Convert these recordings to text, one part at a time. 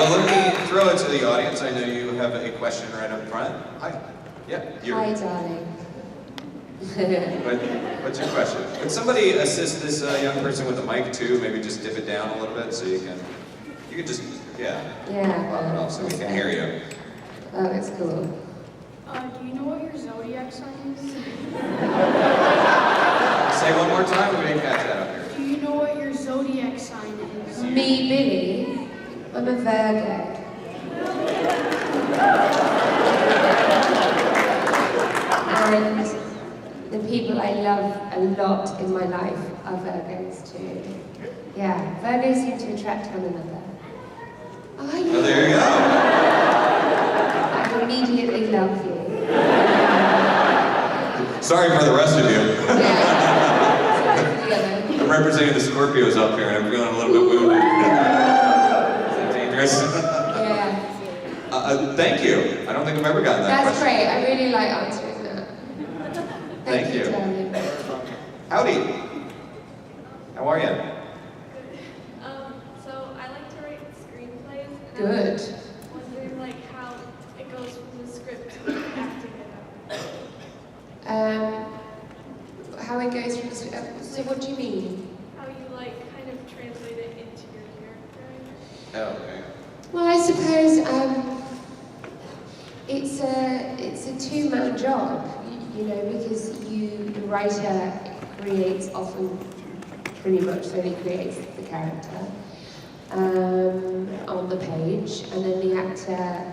well, let me throw it to the audience. I know you have a question right up front. Hi. Yeah. Hi, darling. What's your question? Could somebody assist this young person with the mic too? Maybe just dip it down a little bit so you can just, yeah. Pop it off so we can hear you. Oh, that's cool. Do you know what your zodiac sign is? Say one more time, we didn't catch that up here. Do you know what your zodiac sign is? Me, Billie, I'm a Virgo. And the people I love a lot in my life are Virgos too. Yeah, Virgos seem to attract one another. Oh, there you go. I immediately love you. Sorry for the rest of you. Yeah. I'm representing the Scorpios up here and I'm feeling a little bit wounded. Is that dangerous? Yeah. Thank you. I don't think I've ever gotten that That's question. great. I really like answering that. Thank you. Darling. Howdy. How are you? So I like to write screenplays. And Good. I'm wondering like how it goes from the script to acting it out. How it goes from. So what do you mean? How you like kind of translate it into your character. Oh, okay. Well, I suppose it's a two-man job, you know, because the writer creates often pretty much really creates the character on the page, and then the actor,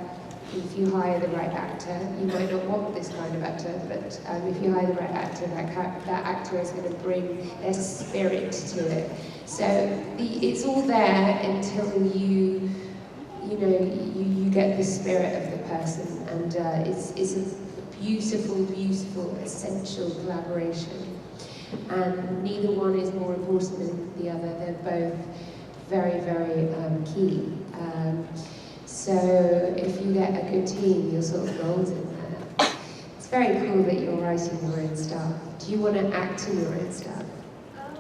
if you hire the right actor, you might not want this kind of actor, but if you hire the right actor, that actor is going to bring their spirit to it. So it's all there until you get the spirit of the person, and it's a beautiful, beautiful, essential collaboration. And neither one is more important than the other. They're both very, very key. So if you get a good team, you're sort of golden there. It's very cool that you're writing your own stuff. Do you want to act in your own stuff? I'm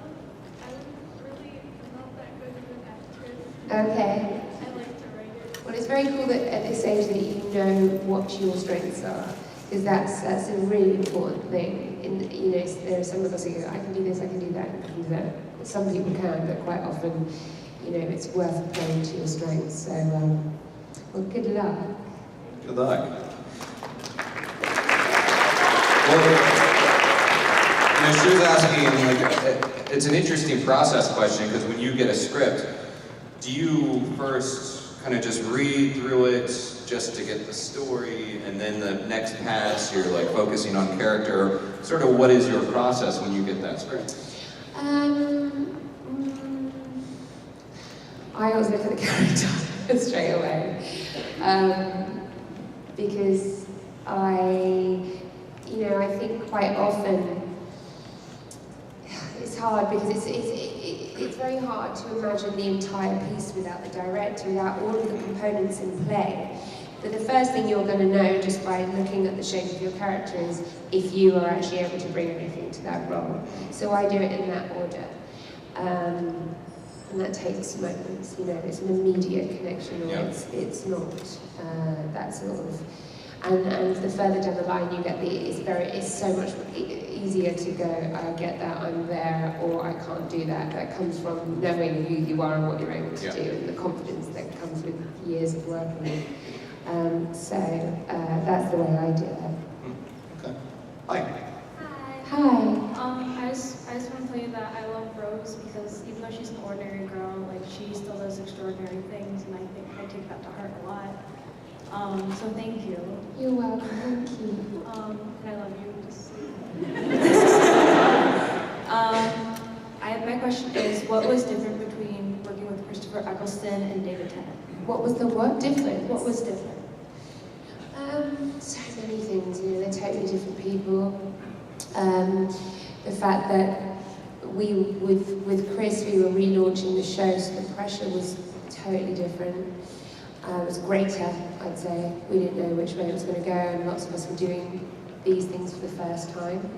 really not that good of an actress. Okay. I like to write it. Well, it's very cool that at this age that you know what your strengths are, because that's a really important thing. There are some of us who go, I can do this, I can do that, I can do that. Some people can, but quite often, it's worth playing to your strengths. So, well, good luck. Good luck. Well, she was asking, it's an interesting process question, because when you get a script, do you first kind of just read through it just to get the story, and then the next pass you're like focusing on character? Sort of what is your process when you get that script? I always look at the character straight away, because I think quite often it's hard because it's very hard to imagine the entire piece without the director, without all of the components in play. But the first thing you're going to know just by looking at the shape of your character is if you are actually able to bring anything to that role. So I do it in that order. And that takes moments, it's an immediate connection, or it's not that sort of. And the further down the line you get, it's so much easier to go, I get that, I'm there, or I can't do that. That comes from knowing who you are and what you're able to do, and the confidence that comes with years of working. So that's the way I do it. Okay. Hi. Hi. I just want to tell you that I love Rose because even though she's an ordinary girl, like she still does extraordinary things, and I think I take that to heart a lot. So thank you. You're welcome. Thank you. And I love you. Just my question is, what was different between working with Christopher Eccleston and David Tennant? What was the what difference? What was different? So many things, they're totally different people. The fact that with Chris, we were relaunching the show, so the pressure was totally different. It was greater, I'd say. We didn't know which way it was going to go, and lots of us were doing these things for the first time.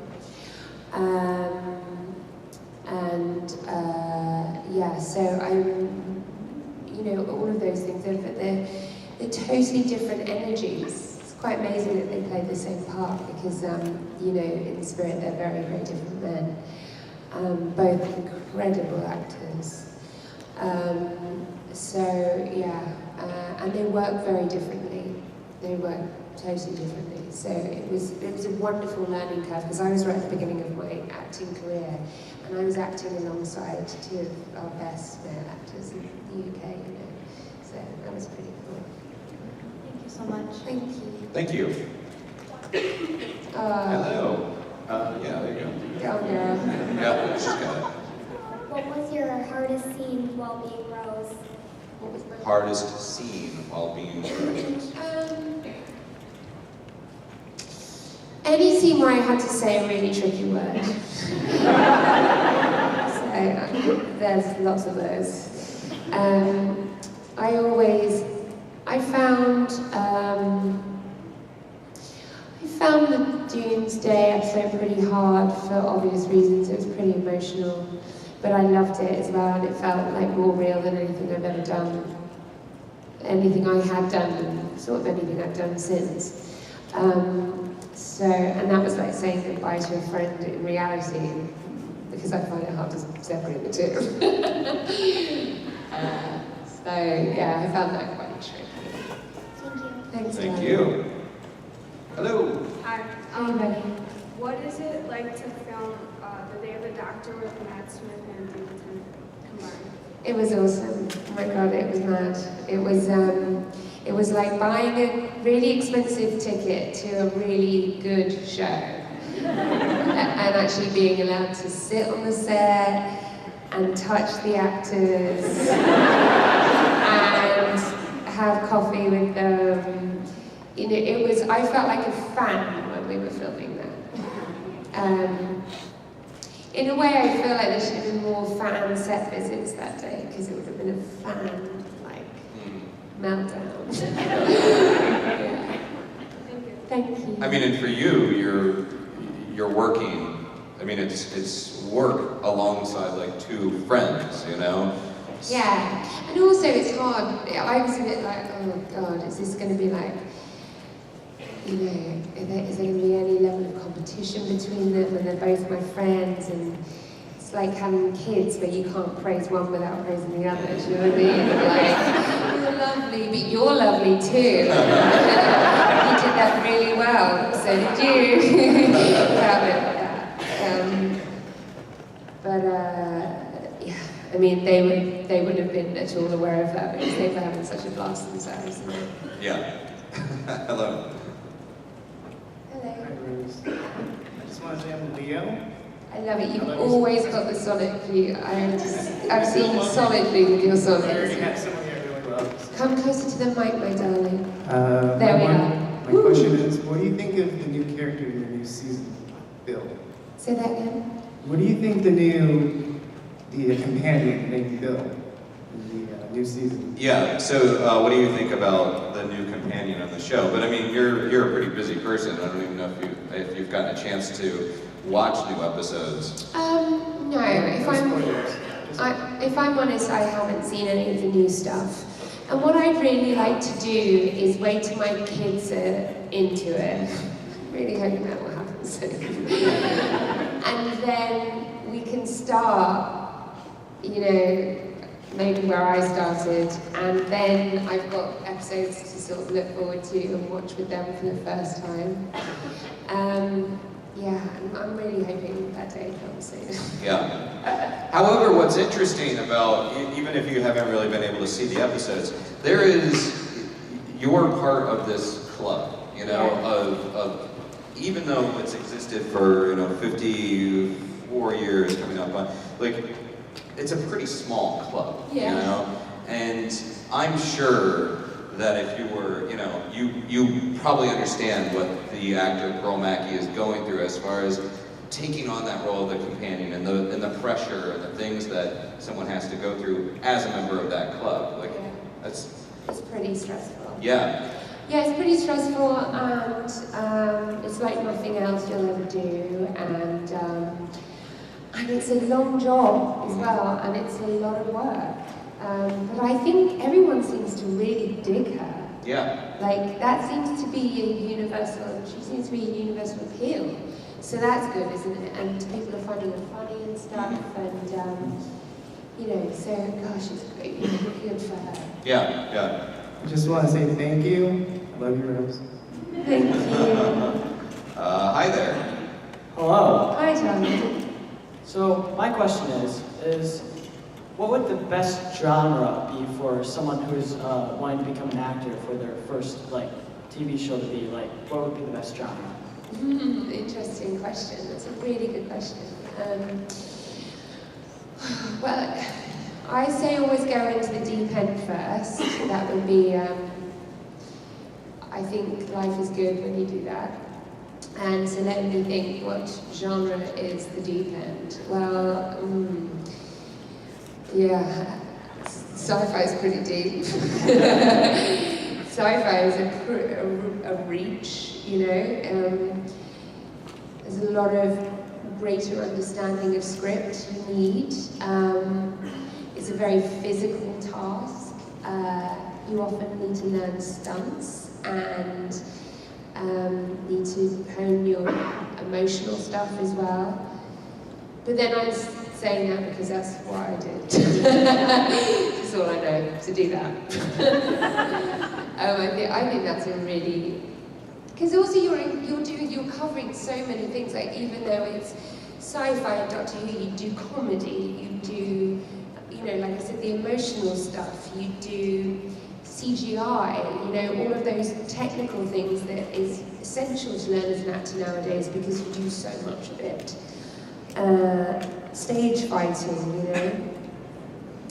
So you know, all of those things. They're totally different energies. It's quite amazing that they played the same part because, you know, in spirit they're very, very different men. Both incredible actors. So yeah, and they work very differently. They work totally differently. So it was a wonderful learning curve because I was right at the beginning of my acting career, and I was acting alongside two of our best male actors in the UK. You know, so that was pretty cool. Thank you so much. Thank you. Thank you. Hello. Yeah, there you go. Go on, girl. Yeah, she's got it. What was your hardest scene while being Rose? What was my Hardest scene while being Rose. Any scene where I had to say a really tricky word. So there's lots of those. I found the Doomsday episode pretty hard for obvious reasons. It was pretty emotional, but I loved it as well, and it felt like more real than anything I've ever done. Anything I had done, and sort of anything I've done since. And that was like saying goodbye to a friend in reality, because I find it hard to separate the two. So yeah, I found that quite tricky. Thank you. Thanks. Thank Ellie. you. Hello. Hi. Hey, buddy. What is it like to film The Day of the Doctor with Matt Smith and David Tennant combined? It was awesome. Oh my god, it was mad. It was like buying a really expensive ticket to a really good show. And actually being allowed to sit on the set and touch the actors and have coffee with them. You know, I felt like a fan when we were filming that. In a way, I feel like there should have been more fan set visits that day, because it would have been a fan, like, meltdown. Yeah. Thank you. I mean, and for you, you're working. I mean, it's work alongside like two friends, you know. Yeah, and also it's hard. I was a bit like, oh god, is this going to be like, you know, is there going to be any level of competition between them, and they're both my friends, and it's like having kids where you can't praise one without praising the other, do you know what I mean? Like, you're lovely, but you're lovely too. You did that really well, so did you. Proud of that. Yeah, I mean, they wouldn't have been at all aware of that because they were having such a blast themselves. Yeah. Hello. Hello. Hi, Rose. I just want to say I'm Leo. I love it. You've always got the Sonic view. I've seen solidly with your I already Sonics. have someone here I really love. Come closer to the mic, my darling. There we are. My question is, what do you think of the new character in the new season, Bill? Say that again. What do you think the companion named Bill in the new season? Yeah. So, what do you think about the new companion on the show? But I mean, you're a pretty busy person. I don't even know if you've gotten a chance to watch new episodes. No. If I'm honest, I haven't seen any of the new stuff. And what I'd really like to do is wait till my kids are into it. I'm really hoping that will happen soon. And then we can start, you know, maybe where I started, and then I've got episodes to sort of look forward to and watch with them for the first time. Yeah, I'm really hoping that day comes soon. Yeah. However, what's interesting about, even if you haven't really been able to see the episodes, you're part of this club, you know, of even though it's existed for, 54 years coming up on, like, it's a pretty small club, you know? And I'm sure that if you were, you probably understand what the actor Pearl Mackie is going through as far as taking on that role of the companion and the pressure and the things that someone has to go through as a member of that club. Like, it's pretty stressful. Yeah. Yeah, it's pretty stressful, and it's like nothing else you'll ever do, and it's a long job as well, and it's a lot of work. But I think everyone seems to really dig her. Yeah. Like, that seems to be a universal, she seems to be a universal appeal. So that's good, isn't it? And people are finding her funny and stuff, and, you know, so, gosh, it's great, you know, good for her. Yeah, yeah. I just want to say thank you. I love you, Rose. Thank you. Hi there. Hello. Hi, Charlie. So my question is what would the best genre be for someone who's wanting to become an actor for their first TV show to be like? What would be the best genre? Interesting question. That's a really good question. Well, I say always go into the deep end first. That would be, I think life is good when you do that. And so let me think, what genre is the deep end? Well, yeah, sci-fi is pretty deep. Sci-fi is a reach, you know. There's a lot of greater understanding of script you need. It's a very physical task. You often need to learn stunts and need to hone your emotional stuff as well. But then I'm saying that because that's what I did. That's all I know, to do that. I think that's a really, because also you're covering so many things. Like, even though it's sci-fi and Doctor Who, you do comedy, you do, you know, like I said, the emotional stuff, you do CGI, you know, all of those technical things that is essential to learn as an actor nowadays because you do so much of it. Stage fighting, you know.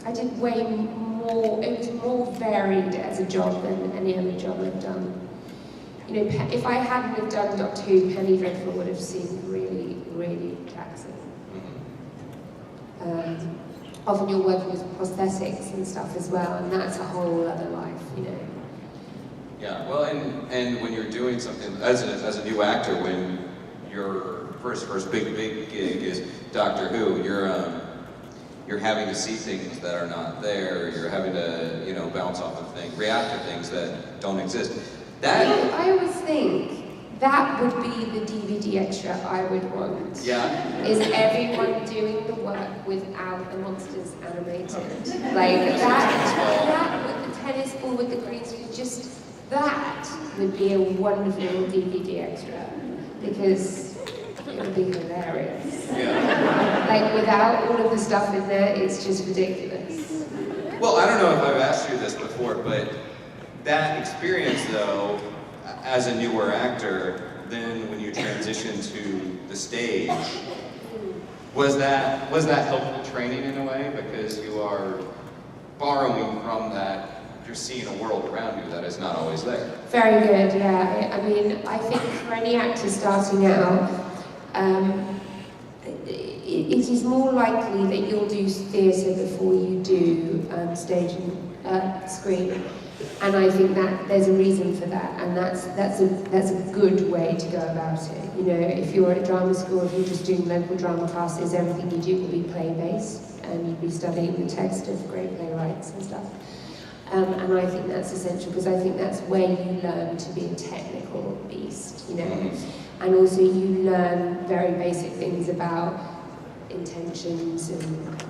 I did way more, it was more varied as a job than any other job I've done. You know, if I hadn't have done Doctor Who, Penny Dreadful would have seemed really, really taxing. Often you're working with prosthetics and stuff as well, and that's a whole other life, you know. Yeah, well, and when you're doing something, as a new actor, when your first big gig is Doctor Who, you're having to see things that are not there, you're having to, you know, bounce off of things, react to things that don't exist. I always think that would be the DVD extra I would want. Yeah. Is everyone doing the work without the monsters animated. Like that with the tennis ball, with the green screen, just that would be a wonderful DVD extra. Because it would be hilarious. Yeah. Like, without all of the stuff in there, it's just ridiculous. Well, I don't know if I've asked you this before, but that experience, though, as a newer actor, then when you transition to the stage, was that helpful training in a way? Because you are borrowing from that, you're seeing a world around you that is not always there. Very good, yeah. I mean, I think for any actor starting out, it is more likely that you'll do theatre before you do stage and screen. And I think that there's a reason for that, and that's a good way to go about it. You know, if you're at drama school, if you're just doing local drama classes, everything you do will be play-based, and you'll be studying the text of great playwrights and stuff. And I think that's essential, because I think that's where you learn to be a technical beast, you know. And also you learn very basic things about intentions and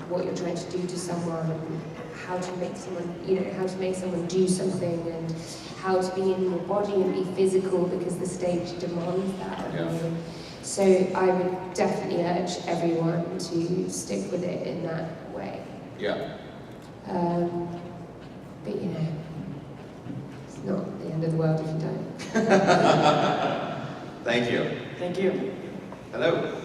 what you're trying to do to someone, and how to make someone, you know, how to make someone do something, and how to be in your body and be physical, because the stage demands that of you. So I would definitely urge everyone to stick with it in that way. Yeah. But you know, it's not the end of the world if you don't. Thank you. Thank you. Hello.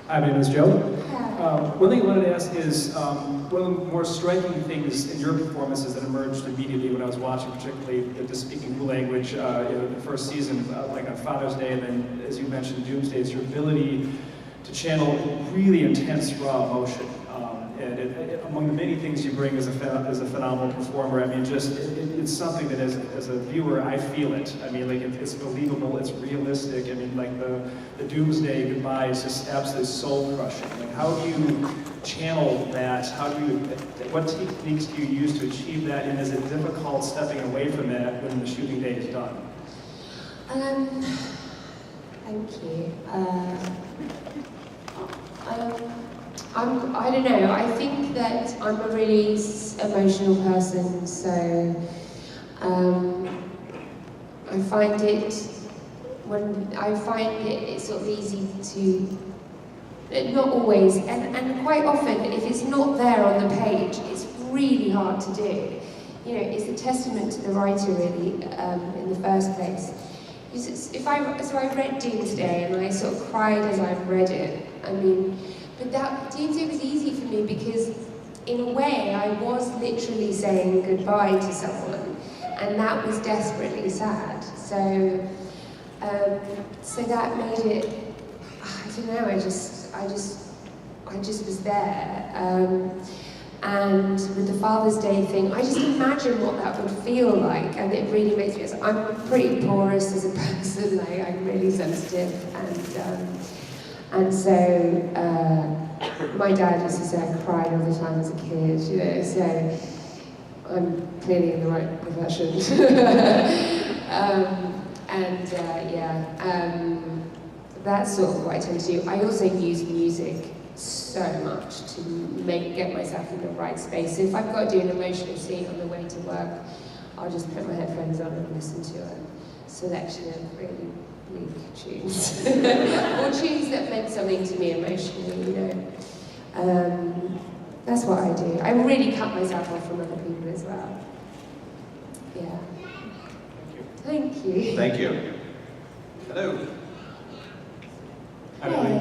Hi, my name is Joe. Yeah. One thing I wanted to ask is, one of the more striking things in your performances that emerged immediately when I was watching, particularly the speaking Who language, the first season, like on Father's Day, and then, as you mentioned, Doomsday, is your ability to channel really intense raw emotion. And among the many things you bring as a phenomenal performer, I mean, it's something that as a viewer, I feel it. I mean, like it's believable, it's realistic. I mean, like the doomsday goodbye is just absolutely soul crushing. Like, how do you channel that? What techniques do you use to achieve that? And is it difficult stepping away from that when the shooting day is done? Thank you. I don't know. I think that I'm a really emotional person, so I find it's sort of easy to, not always, and quite often, if it's not there on the page, it's really hard to do. You know, it's a testament to the writer, really, in the first place. So I read Doomsday and I sort of cried as I read it. I mean, but that Doomsday was easy for me because, in a way, I was literally saying goodbye to someone, and that was desperately sad. So that made it. I don't know. I just was there. And with the Father's Day thing, I just imagine what that would feel like, and it really makes me. I'm pretty porous as a person. Like, I'm really sensitive, and so my dad used to say I cried all the time as a kid. You know, so I'm clearly in the right profession. That's sort of what I tend to do. I also use music so much to get myself in the right space. So if I've got to do an emotional scene on the way to work, I'll just put my headphones on and listen to a selection of really bleak tunes. Or tunes that meant something to me emotionally, you know. That's what I do. I really cut myself off from other people as well. Yeah. Thank you. Thank you. Hello. Hi, Billie.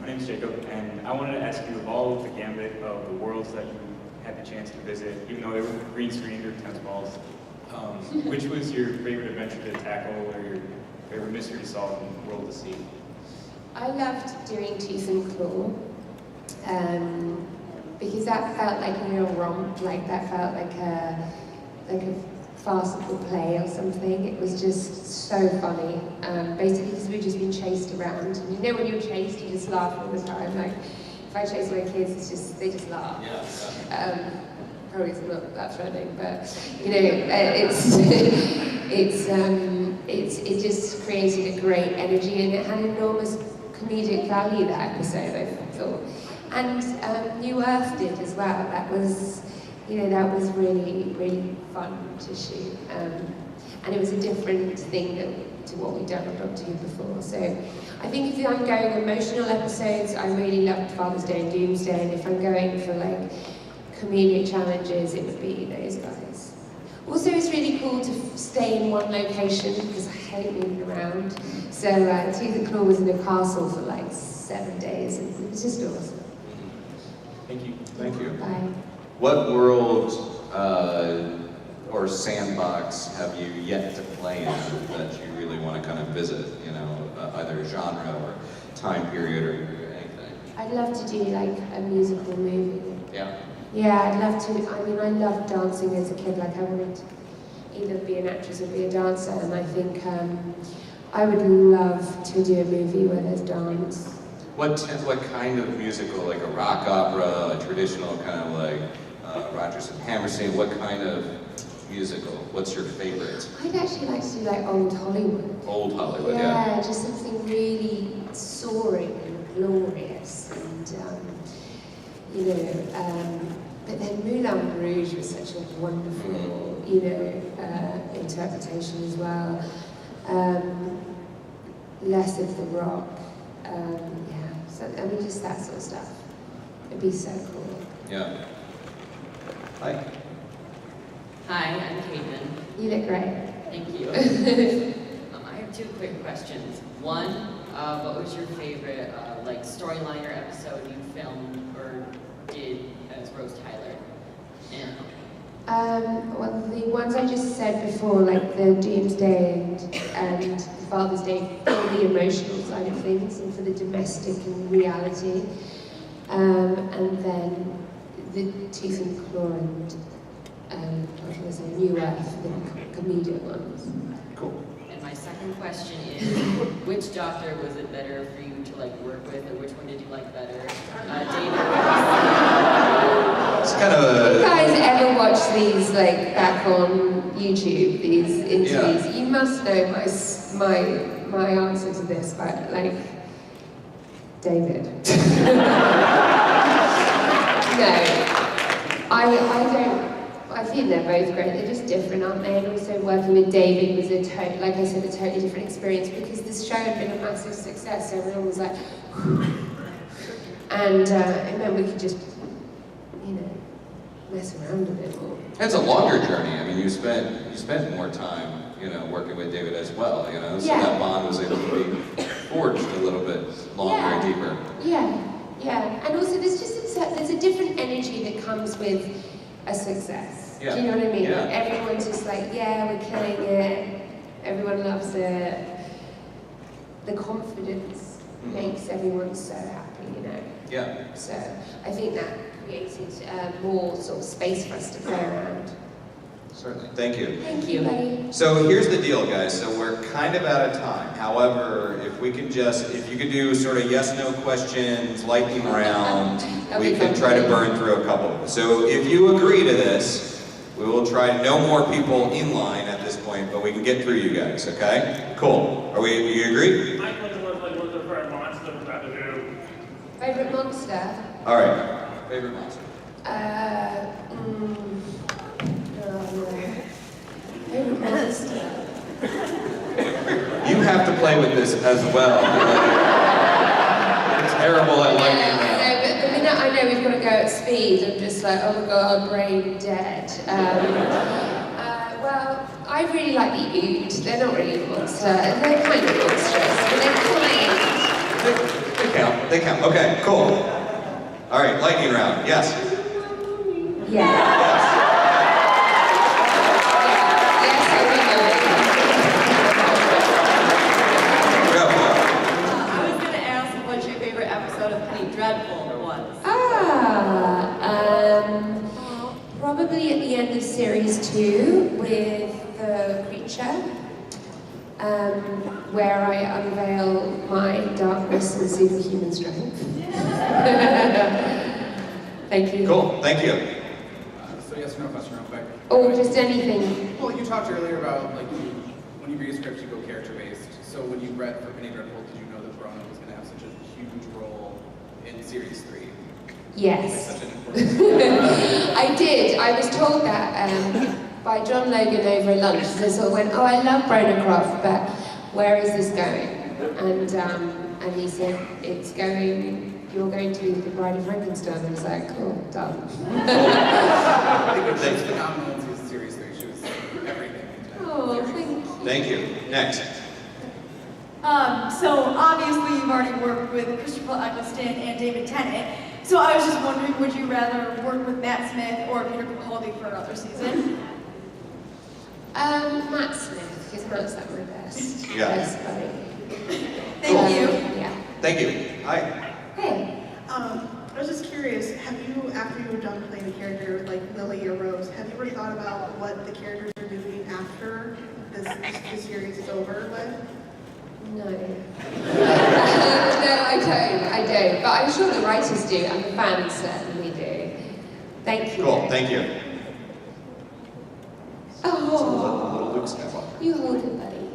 My name is Jacob, and I wanted to ask you, of all of the gambit of the worlds that you had the chance to visit, even though they were green screened or tennis balls, which was your favorite adventure to tackle or your favorite mystery to solve and world to see? I loved doing Tooth and Claw, because that felt like a real romp, like that felt like a farcical play or something. It was just so funny. Basically, because we've just been chased around. And you know, when you're chased, you just laugh all the time. Like, if I chase my kids, they just laugh. Yeah. Probably it's not that threatening, but you know, it just created a great energy, and it had enormous comedic value, that episode, I thought. And New Earth did as well. That was, you know, that was really, really fun to shoot. And it was a different thing to what we'd done on Doctor Who before. So I think if I'm going emotional episodes, I really loved Father's Day and Doomsday, and if I'm going for like comedic challenges, it would be those guys. Also, it's really cool to stay in one location because I hate moving around. So Tooth and Claw was in a castle for like 7 days, and it was just awesome. Thank you. Thank you. Bye. What world or sandbox have you yet to play in that you really want to kind of visit? You know, either genre or time period or anything. I'd love to do like a musical movie. Yeah. Yeah, I'd love to. I mean, I loved dancing as a kid. Like, I wanted to either be an actress or be a dancer, and I think I would love to do a movie where there's dance. What kind of musical? Like a rock opera, a traditional kind of like Rodgers and Hammerstein? What kind of musical? What's your favorite? I'd actually like to do like old Hollywood. Old Hollywood, Yeah, just something really soaring and glorious, and you know. But then Moulin Rouge was such a wonderful, you know, interpretation as well. Less of the rock, yeah. So I mean, just that sort of stuff. It'd be so cool. Yeah. Hi. Hi, I'm Caitlin. You look great. Thank you. I have two quick questions. One, what was your favorite like storyline or episode you filmed or did as Rose Tyler? And Well, the ones I just said before, like the Doomsday and Father's Day, for the emotional side of things and for the domestic and reality. And then the Tooth and Claw and what should I say, New Earth, the comedic ones. Cool. And my second question is, which doctor was it better for you to like work with, or which one did you like better? David. It's kind of If you a... guys ever watch these like back on YouTube, these interviews, you must know my answer to this, but like David. No, I don't. I think they're both great. They're just different, aren't they? And also working with David was like I said, a totally different experience because this show had been a massive success. So everyone was like, and it meant we could just, you know, mess around a bit more. It's a longer journey. I mean, you spent more time, you know, working with David as well, you know, so that bond was able to be forged a little bit longer and deeper. Yeah. And also there's a different energy that comes with a success. Yeah. Do you know what I mean? Yeah. Like everyone's just like, yeah, we're killing it. Everyone loves it. The confidence makes everyone so happy, you know? Yeah. So I think that created more sort of space for us to play around. Certainly. Thank you. Thank you, buddy. So here's the deal, guys. So we're kind of out of time. However, if you could do sort of yes/no questions, lightning round, we can try to burn through a couple. So if you agree to this, we will try no more people in line at this point, but we can get through you guys, okay? Cool. You agree? My question was like, what's the favorite monster we've got to do? Favorite monster? All right. Favorite monster? Favorite monster? You have to play with this as well. You're terrible at lightning round. No, but the minute I know we've got to go at speed, I'm just like, oh my god, brain dead. Well, I really like the Ood. They're not really a monster. They're kind of monstrous, but they're kind. They count. Okay, cool. All right, lightning round. Yes. Yeah. I was going to ask what your favorite episode of Penny Dreadful was. Probably at the end of series 2 with the creature, where I unveil my darkness and superhuman strength. Thank you. Cool, thank you. So yes or no question real quick. Or just anything. Well, you talked earlier about like when you read a script, you go character-based. So when you read for Penny Dreadful, did you know that Verona was going to have such a huge role in series 3? Yes. Like, such an important I did. I was told that by John Logan over lunch. They sort of went, oh, I love Croft, but where is this going? And he said, you're going to be the Bride of Frankenstein. I was like, cool, done. She was phenomenal in series 3. She was everything. Oh, thank you. Thank you. Next. So obviously you've already worked with Christopher Eccleston and David Tennant. So I was just wondering, would you rather work with Matt Smith or Peter Capaldi for another season? Matt Smith, because Matt's like my best. Yeah. Best buddy. Thank you. Yeah. Thank you. Hi. Hey. I was just curious, have you, after you were done playing a character like Lily or Rose, have you ever thought about what the characters are doing after this series is over with? No. No, I don't. But I'm sure the writers do, and the fans certainly do. Thank you. Cool, thank you. Oh. Little Luke Skywalker. You hold it, buddy.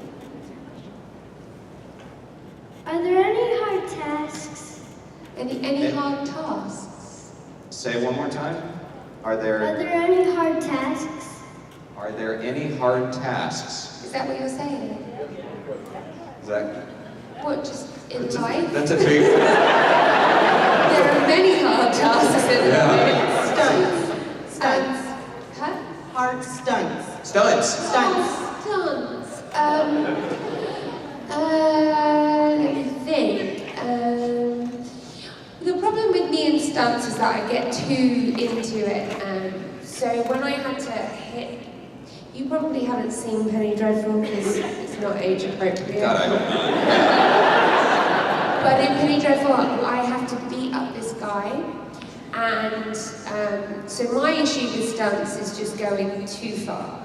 Are there any hard tasks? Any hard tasks? Say one more time. Are Are there any hard tasks? any hard tasks? Is that what you're saying? Is that What, just in life? that's a big There are many hard tasks in life. Stunts. Stunts. Huh? Hard stunts. stunts. Stunts. Stunts. Let me think. The problem with me in stunts is that I get too into it. So when I had to hit, you probably haven't seen Penny Dreadful because it's not age appropriate. God, I hope not. But in Penny Dreadful, I have to beat up this guy, and So my issue with stunts is just going too far.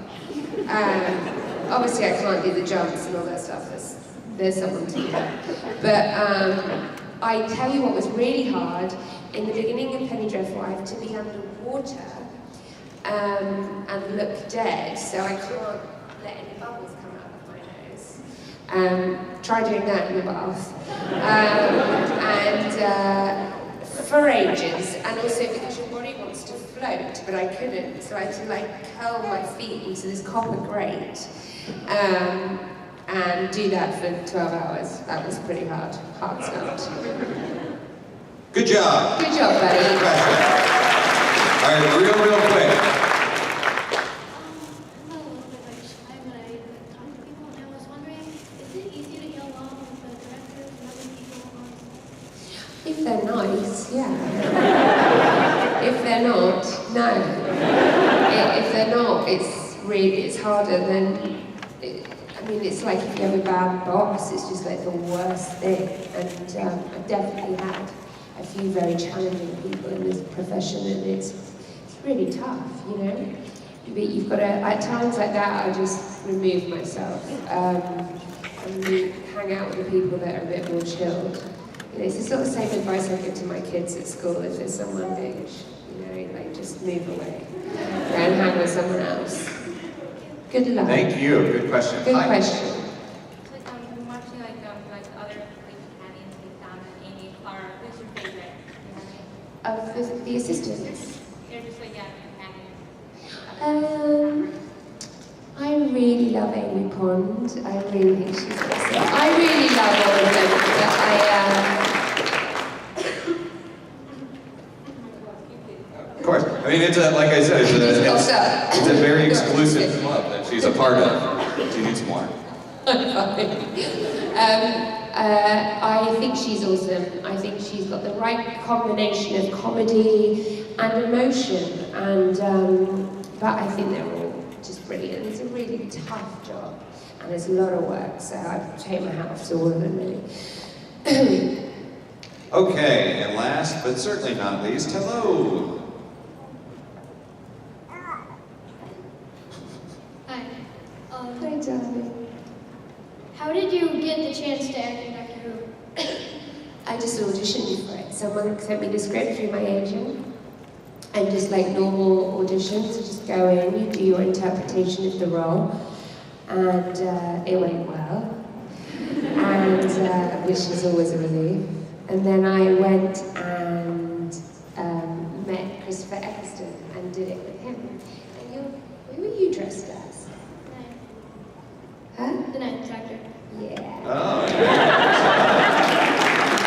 Obviously I can't do the jumps and all that stuff, there's someone to do that. But I tell you what was really hard, in the beginning of Penny Dreadful I have to be underwater and look dead, so I can't let any bubbles come out of my nose. Try doing that in the bath. For ages, and also because your body wants to float, but I couldn't, so I had to like curl my feet into this copper grate and do that for 12 hours. That was pretty hard stunt. Good job. Good job, buddy. Good question. All right, real quick. I'm a little bit like shy when I talk to people, and I was wondering, is it easy to get along with the directors and other people on set? If they're nice, yeah. If they're not, no. If they're not, it's harder than. I mean, it's like if you have a bad boss, it's just like the worst thing. And I've definitely had a few very challenging people in this profession, and it's really tough, you know. But you've got to, at times like that, I just remove myself and hang out with the people that are a bit more chilled. You know, it's the sort of same advice I give to my kids at school. If there's someone big, you know, like just move away, go and hang with someone else. Good luck. Thank you. Good question. Good Hi. question. I'm watching like other companions like Amy, Clara. Who's your favorite? Of the assistants. They're just like companions. I really love Amy Pond. I really think she's awesome. I really love all of them, but Of course. I mean, it's like I said, it's a very exclusive club that she's a part of. She needs more. I think she's awesome. I think she's got the right combination of comedy and emotion, but I think they're all just brilliant. It's a really tough job, and it's a lot of work, so I take my hat off to all of them, really. Okay, and last but certainly not least, hello. Hi. Hi, darling. How did you get the chance to act in Doctor Who? I just auditioned for it. Someone sent me the script through my agent. And just like normal auditions, you just go in, you do your interpretation of the role, and it went well, and which is always a relief. And then I went and met Christopher Eccleston and did it with him. And who were you dressed as? Huh? The Ninth Doctor. Yeah. Oh,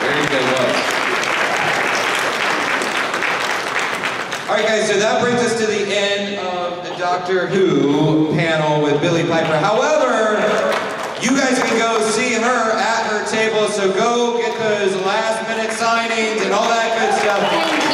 very good look. All right, guys, so that brings us to the end of the Doctor Who panel with Billie Piper. However, you guys can go see her at her table, so go get those last-minute signings and all that good stuff. Thank you.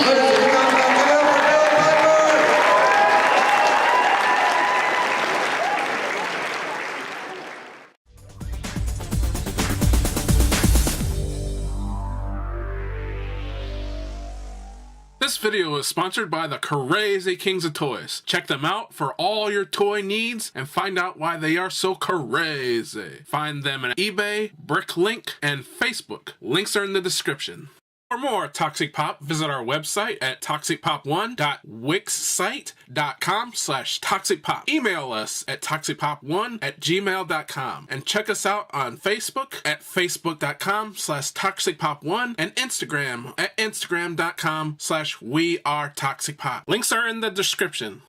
This video is sponsored by the Crazy Kings of Toys. Check them out for all your toy needs and find out why they are so crazy. Find them on eBay, Bricklink, and Facebook. Links are in the description. For more Toxic Pop, visit our website at toxicpop1.wixsite.com/toxicpop. Email us at toxicpop1@gmail.com and check us out on Facebook at facebook.com/toxicpop1 and Instagram at instagram.com/wearetoxicpop. Links are in the description.